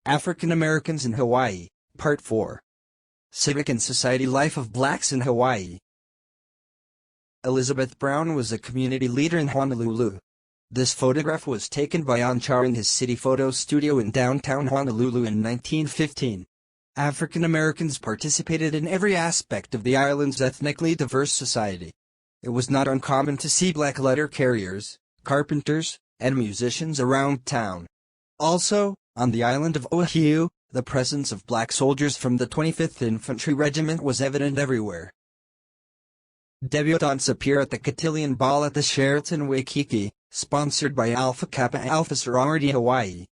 African Americans in Hawaii, Part 4. Civic and Society Life of Blacks in Hawaii. Elizabeth Brown was a community leader in Honolulu. This photograph was taken by Anchar in his city photo studio in downtown Honolulu in 1915. African Americans participated in every aspect of the island's ethnically diverse society. It was not uncommon to see black letter carriers, carpenters, and musicians around town. Also, on the island of Oahu, the presence of black soldiers from the 25th Infantry Regiment was evident everywhere. Debutantes appear at the Cotillion Ball at the Sheraton Waikiki, sponsored by Alpha Kappa Alpha Sorority Hawaii.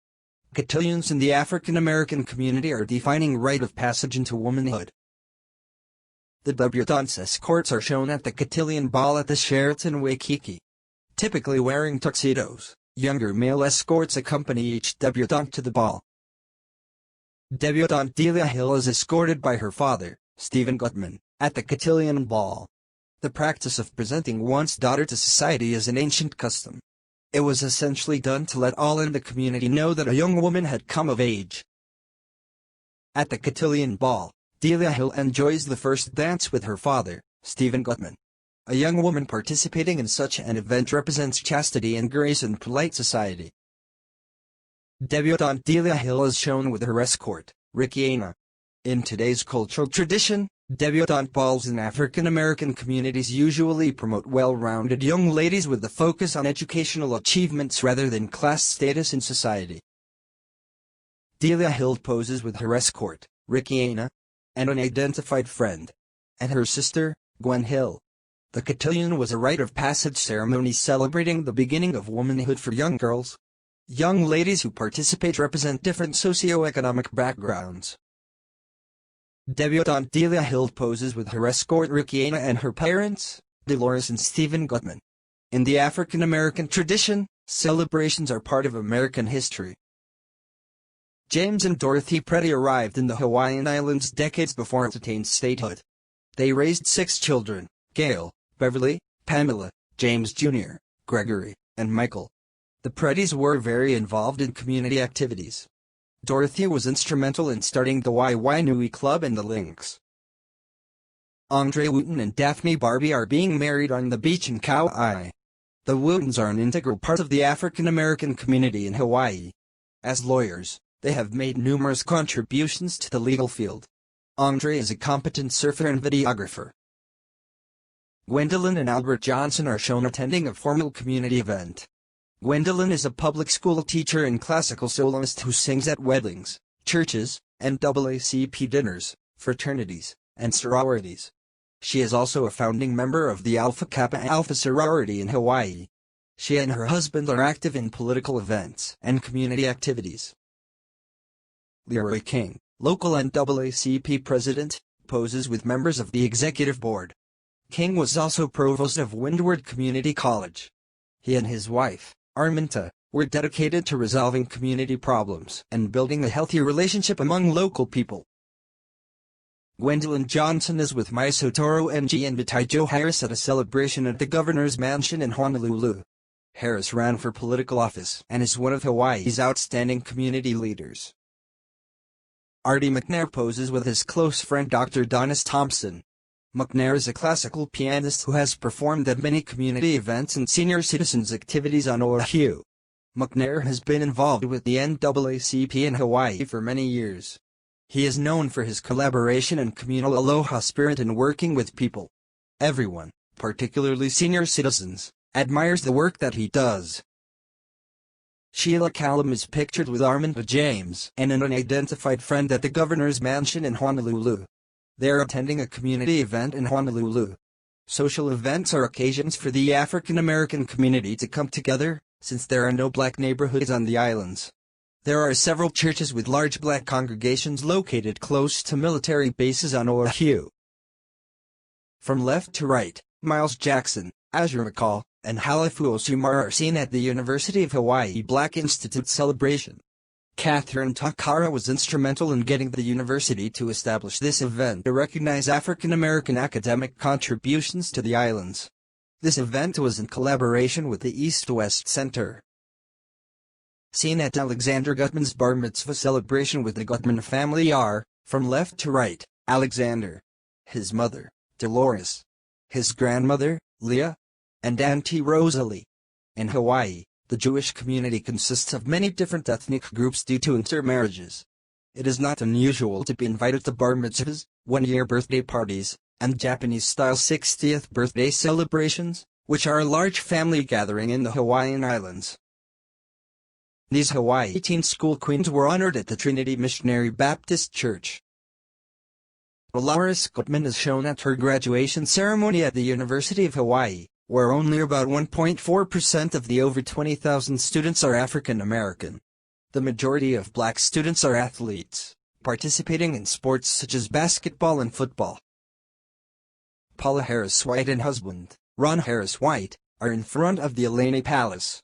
Cotillions in the African American community are a defining rite of passage into womanhood. The debutantes' escorts are shown at the Cotillion Ball at the Sheraton Waikiki. Typically wearing tuxedos, younger male escorts accompany each debutante to the ball. Debutante Delia Hill is escorted by her father, Stephen Gutman, at the Cotillion Ball. The practice of presenting one's daughter to society is an ancient custom. It was essentially done to let all in the community know that a young woman had come of age. At the Cotillion Ball, Delia Hill enjoys the first dance with her father, Stephen Gutman. A young woman participating in such an event represents chastity and grace in polite society. Debutante Delia Hill is shown with her escort, Rickiana. In today's cultural tradition, debutante balls in African American communities usually promote well-rounded young ladies with a focus on educational achievements rather than class status in society. Delia Hill poses with her escort, Rickiana, and an unidentified friend, and her sister, Gwen Hill. The cotillion was a rite of passage ceremony celebrating the beginning of womanhood for young girls. Young ladies who participate represent different socio-economic backgrounds. Debutante Delia Hill poses with her escort Rickiana and her parents, Dolores and Stephen Gutman. In the African American tradition, celebrations are part of American history. James and Dorothy Preddy arrived in the Hawaiian Islands decades before it attained statehood. They raised 6 children: Gail, Beverly, Pamela, James Jr., Gregory, and Michael. The Preddys were very involved in community activities. Dorothy was instrumental in starting the Waiwanui Club and the Lynx. Andre Wooten and Daphne Barbie are being married on the beach in Kauai. The Wootens are an integral part of the African American community in Hawaii. As lawyers, they have made numerous contributions to the legal field. Andre is a competent surfer and videographer. Gwendolyn and Albert Johnson are shown attending a formal community event. Gwendolyn is a public school teacher and classical soloist who sings at weddings, churches, NAACP dinners, fraternities, and sororities. She is also a founding member of the Alpha Kappa Alpha sorority in Hawaii. She and her husband are active in political events and community activities. Leroy King, local NAACP president, poses with members of the executive board. King was also provost of Windward Community College. He and his wife, Arminta, were dedicated to resolving community problems and building a healthy relationship among local people. Gwendolyn Johnson is with Maisotoro NG and Bataijo Harris at a celebration at the governor's mansion in Honolulu. Harris ran for political office and is one of Hawaii's outstanding community leaders. Artie McNair poses with his close friend Dr. Donis Thompson. McNair is a classical pianist who has performed at many community events and senior citizens activities on Oahu. McNair has been involved with the NAACP in Hawaii for many years. He is known for his collaboration and communal aloha spirit in working with people. Everyone, particularly senior citizens, admires the work that he does. Sheila Callum is pictured with Arminta James and an unidentified friend at the governor's mansion in Honolulu. They are attending a community event in Honolulu. Social events are occasions for the African American community to come together, since there are no black neighborhoods on the islands. There are several churches with large black congregations located close to military bases on Oahu. From left to right, Miles Jackson, Azure McCall, and Halafu Osumar are seen at the University of Hawaii Black Institute celebration. Catherine Takara was instrumental in getting the university to establish this event to recognize African American academic contributions to the islands. This event was in collaboration with the East-West Center. seen at Alexander Gutman's bar mitzvah celebration with the Gutman family are, from left to right, Alexander, his mother, Dolores, his grandmother, Leah, and Auntie Rosalie. In Hawaii, the Jewish community consists of many different ethnic groups due to intermarriages. It is not unusual to be invited to bar mitzvahs, one-year birthday parties, and Japanese-style 60th birthday celebrations, which are a large family gathering in the Hawaiian Islands. These Hawaii teen school queens were honored at the Trinity Missionary Baptist Church. Dolores Gutman is shown at her graduation ceremony at the University of Hawaii, where only about 1.4% of the over 20,000 students are African American. The majority of black students are athletes, participating in sports such as basketball and football. Paula Harris White and husband, Ron Harris White, are in front of the Eleni Palace.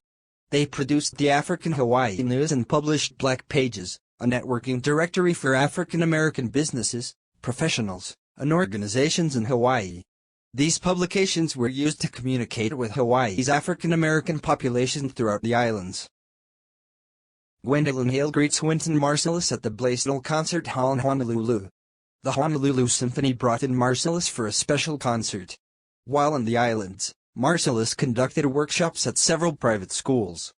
They produced the African Hawaii News and published Black Pages, a networking directory for African American businesses, professionals, and organizations in Hawaii. These publications were used to communicate with Hawaii's African American population throughout the islands. Gwendolyn Hale greets Wynton Marsalis at the Blaisdell Concert Hall in Honolulu. The Honolulu Symphony brought in Marsalis for a special concert. While in the islands, Marsalis conducted workshops at several private schools.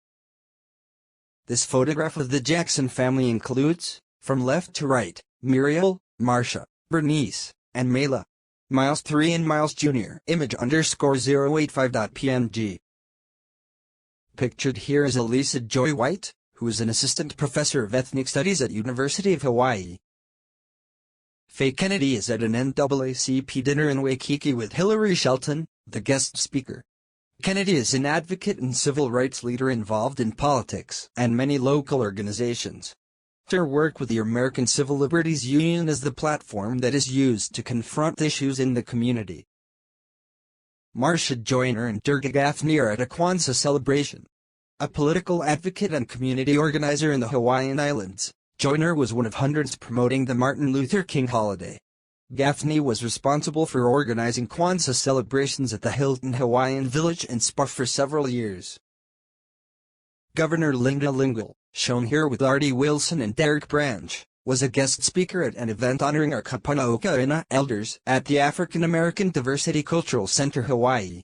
This photograph of the Jackson family includes, from left to right, Muriel, Marcia, Bernice, and Mela. Miles 3 and Miles Jr. Image _085.png. Pictured here is Elisa Joy White, who is an assistant professor of ethnic studies at University of Hawaii. Faye Kennedy is at an NAACP dinner in Waikiki with Hillary Shelton, the guest speaker. Kennedy is an advocate and civil rights leader involved in politics and many local organizations. Her work with the American Civil Liberties Union is the platform that is used to confront issues in the community. Marcia Joyner and Durga Gaffney are at a Kwanzaa celebration. A political advocate and community organizer in the Hawaiian Islands, Joyner was one of hundreds promoting the Martin Luther King holiday. Gaffney was responsible for organizing Kwanzaa celebrations at the Hilton Hawaiian Village in Spa for several years. Governor Linda Lingle, shown here with Artie Wilson and Derek Branch, was a guest speaker at an event honoring our Kapanaoka Ina elders at the African American Diversity Cultural Center Hawaii.